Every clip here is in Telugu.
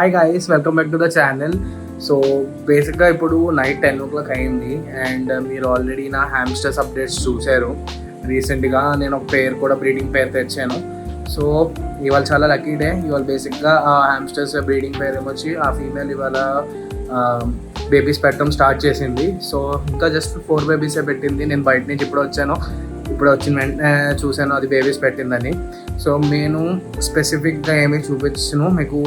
Hi guys, welcome back to the channel. So బేసిక్గా ఇప్పుడు నైట్ 10 o'clock అయింది అండ్ మీరు ఆల్రెడీ నా హ్యామ్స్టర్స్ అప్డేట్స్ చూశారు. రీసెంట్గా నేను ఒక పేర్ కూడా బ్రీడింగ్ పేర్ తెచ్చాను. సో ఇవాళ చాలా లక్కీ డే. ఇవాళ బేసిక్గా ఆ హ్యామ్స్టర్స్ బ్రీడింగ్ పేర్ ఏమొచ్చి ఆ ఫీమేల్ ఇవాళ బేబీస్ పెట్టడం స్టార్ట్ చేసింది. సో ఇంకా జస్ట్ 4 బేబీసే పెట్టింది. నేను బయట నుంచి ఇప్పుడు వచ్చిన వెంటనే చూశాను అది బేబీస్ పెట్టిందని. సో నేను స్పెసిఫిక్గా ఏమీ చూపించను, మీకు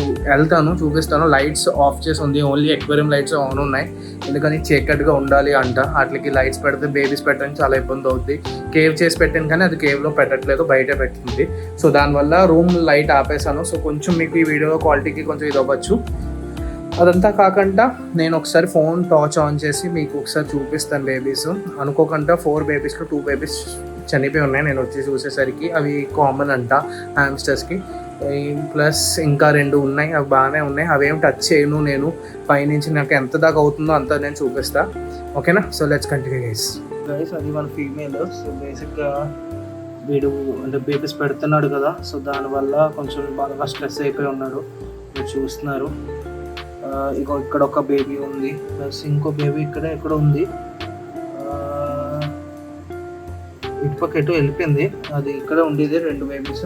చూపిస్తాను. లైట్స్ ఆఫ్ చేసి ఉంది, ఓన్లీ ఎక్వేరియం లైట్స్ ఆన్ ఉన్నాయి. ఎందుకని చీకటిగా ఉండాలి అంట. వాటికి లైట్స్ పెడితే బేబీస్ పెట్టడానికి చాలా ఇబ్బంది అవుతుంది. కేవ్ చేసి పెట్టాను కానీ అది కేవ్లో పెట్టట్లేదు, బయటే పెట్టింది. సో దానివల్ల రూమ్ లైట్ ఆపేసాను. సో కొంచెం మీకు ఈ వీడియో క్వాలిటీకి కొంచెం ఇది అవ్వచ్చు. అదంతా కాకుండా నేను ఒకసారి ఫోన్ టార్చ్ ఆన్ చేసి మీకు ఒకసారి చూపిస్తాను బేబీస్. అనుకోకుండా 4 బేబీస్లో 2 బేబీస్ చనిపోయి ఉన్నాయి. నేను వచ్చి చూసేసరికి అవి కామన్ అంట హ్యామ్స్టర్స్కి. ప్లస్ ఇంకా 2 ఉన్నాయి, అవి బాగానే ఉన్నాయి. అవేం టచ్ చేయను నేను. పైనుంచి నాకు ఎంత దాకా అవుతుందో అంతా నేను చూపిస్తా. ఓకేనా? So let's continue guys. అది మన ఫీమేల్. సో బేసిక్గా వీడు అంటే బేబీస్ పెడుతున్నాడు కదా, సో దానివల్ల కొంచెం బాగా స్ట్రెస్ అయిపోయి ఉన్నాడు. మీరు చూస్తున్నారు ఇక్కడ ఒక బేబీ ఉంది, ప్లస్ ఇంకో బేబీ ఇక్కడ ఉంది. ఇటుపక్క ఎటు వెళ్ళిపోయింది, అది ఇక్కడ ఉండేది 2 బేబీస్.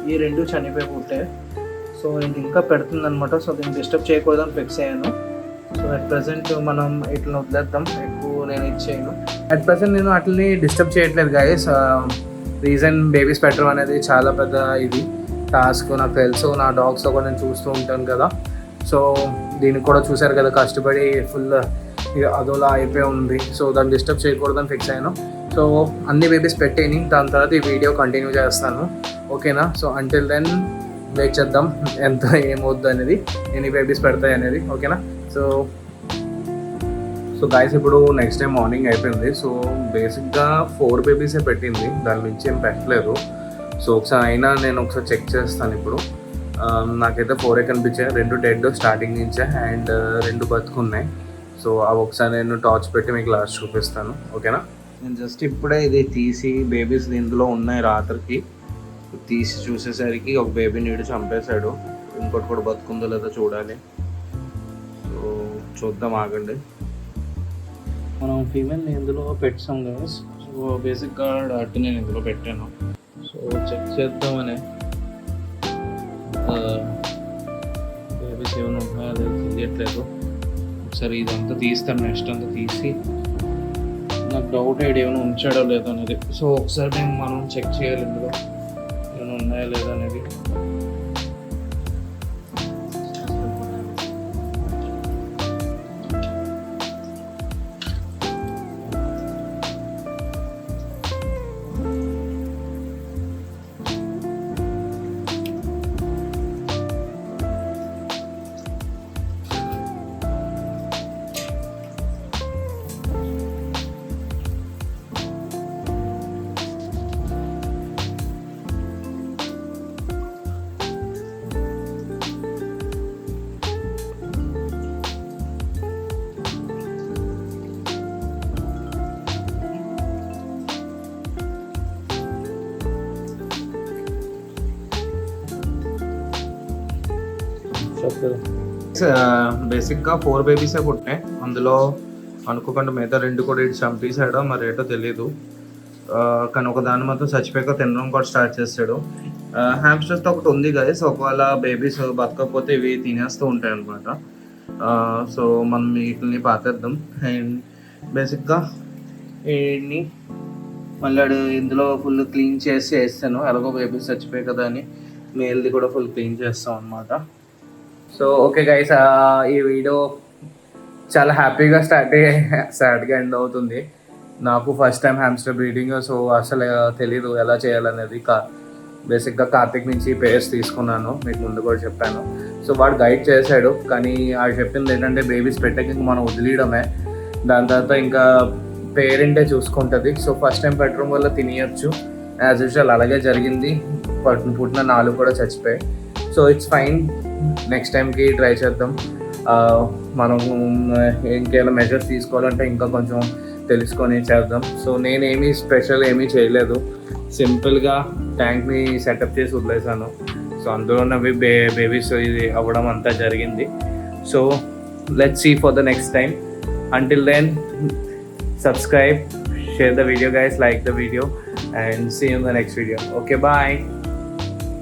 ఈ 2 చనిపోయి పుట్టాయి. సో ఇది ఇంకా పెడుతుంది అనమాట. సో దీన్ని డిస్టర్బ్ చేయకూడదని ఫిక్స్ అయ్యాను. సో అట్ ప్రజెంట్ మనం ఇట్లా వదిలేద్దాం, ఎక్కువ నేను ఇచ్చేయను. అట్ ప్రజెంట్ నేను అట్లని డిస్టర్బ్ చేయట్లేదు గాయస్. రీజన్ బేబీస్ పెట్టడం అనేది చాలా పెద్ద ఇది టాస్క్, నాకు తెలుసు. నా డాగ్స్తో కూడా నేను చూస్తూ ఉంటాను కదా. సో దీనికి కూడా చూశారు కదా, కష్టపడి ఫుల్ అదోలా అయిపోయి ఉంది. సో దాన్ని డిస్టర్బ్ చేయకూడదని ఫిక్స్ అయ్యాను. సో అన్ని బేబీస్ పెట్టేని, దాని తర్వాత ఈ వీడియో కంటిన్యూ చేస్తాను. ఓకేనా? సో అంటిల్ దెన్ వెయిట్ చేద్దాం ఎంత ఏమవుద్దు అనేది, ఎన్ని బేబీస్ పెడతాయి అనేది. ఓకేనా? సో గాయస్ ఇప్పుడు నెక్స్ట్ డే మార్నింగ్ అయిపోయింది. సో బేసిక్గా 4 బేబీసే పెట్టింది, దాని నుంచి ఏం పెట్టలేదు. సో ఒకసారి అయినా నేను ఒకసారి చెక్ చేస్తాను ఇప్పుడు. నాకైతే 4 కనిపించాయి, 2 డెడ్ స్టార్టింగ్ నుంచే అండ్ 2 బతుకున్నాయి. సో అవి ఒకసారి నేను టార్చ్ పెట్టి మీకు లాస్ట్ చూపిస్తాను. ఓకేనా? నేను జస్ట్ ఇప్పుడే ఇది తీసి బేబీస్ ఇందులో ఉన్నాయి రాత్రికి తీసి చూసేసరికి ఒక బేబీని వీడు చంపేశాడు. ఇంకోటి కూడా బతుకుందో లేదో చూడాలి. సో చూద్దాం, ఆగండి. మనం ఫీమేల్ని ఇందులో పెట్టాం కదా. సో బేసిక్గా డాట్ నేను ఇందులో పెట్టాను. సో చెక్ చేద్దామని బేబీస్ ఏమైనా ఉన్నాయో అది తెలియట్లేదు. ఒకసారి ఇదంతా తీస్తాను, నెక్స్ట్ అంతా తీసి నాకు డౌట్ ఐడి ఏమైనా ఉంచాడో లేదో అనేది. సో ఒకసారి మనం చెక్ చేయాలి ఇందులో ఏమైనా ఉన్నాయో లేదో అనేది. బేసిక్గా 4 బేబీసే పుట్టినాయి. అందులో అనుకోకుండా మిగతా 2 కూడా ఇటు చంపేశాడో మరి ఏటో తెలియదు. కానీ ఒక దాన్ని మాత్రం చచ్చిపోయాక తినడం కూడా స్టార్ట్ చేస్తాడు. హ్యామ్స్టర్స్తో ఒకటి ఉంది గైస్, ఒకవేళ బేబీస్ బతకపోతే ఇవి తినేస్తూ ఉంటాయి అనమాట. సో మనం వీటిని పాతేద్దాం. అండ్ బేసిక్గా వీడిని మళ్ళీ ఇందులో ఫుల్ క్లీన్ చేసి వేస్తాను. ఎలాగో బేబీస్ చచ్చిపోయాయి కదా అని మేల్ది కూడా ఫుల్ క్లీన్ చేస్తాం అనమాట. సో ఓకే గైస్, ఈ వీడియో చాలా హ్యాపీగా సాడ్గా ఎండ్ అవుతుంది. నాకు first time hamster breeding. So అసలు తెలీదు ఎలా చేయాలనేది. బేసిక్గా కార్తిక్ నుంచి పేర్స్ తీసుకున్నాను, మీకు ముందు కూడా చెప్పాను. సో వాడు గైడ్ చేశాడు, కానీ వాడు చెప్పింది ఏంటంటే బేబీస్ పెట్టక ఇంక మనం వదిలేయడమే, దాని తర్వాత ఇంకా పేరెంటే చూసుకుంటుంది. సో ఫస్ట్ టైం పెట్టడం వల్ల తినేయచ్చు యాజ్ యూజువల్. అలాగే జరిగింది, పుట్టిన 4 కూడా చచ్చిపోయాయి. సో ఇట్స్ ఫైన్, నెక్స్ట్ టైంకి ట్రై చేద్దాం. మనం ఇంకేమైనా మెజర్స్ తీసుకోవాలంటే ఇంకా కొంచెం తెలుసుకొని చేద్దాం. సో నేనేమీ స్పెషల్ ఏమీ చేయలేదు, సింపుల్గా ట్యాంక్ని సెటప్ చేసి వదిలేసాను. సో అందులో ఉన్నవి బేబీస్ ఇది అవ్వడం అంతా జరిగింది. So let's see for the next time. Until then subscribe, share the video guys, like the video, and see you in the next video. Okay, bye.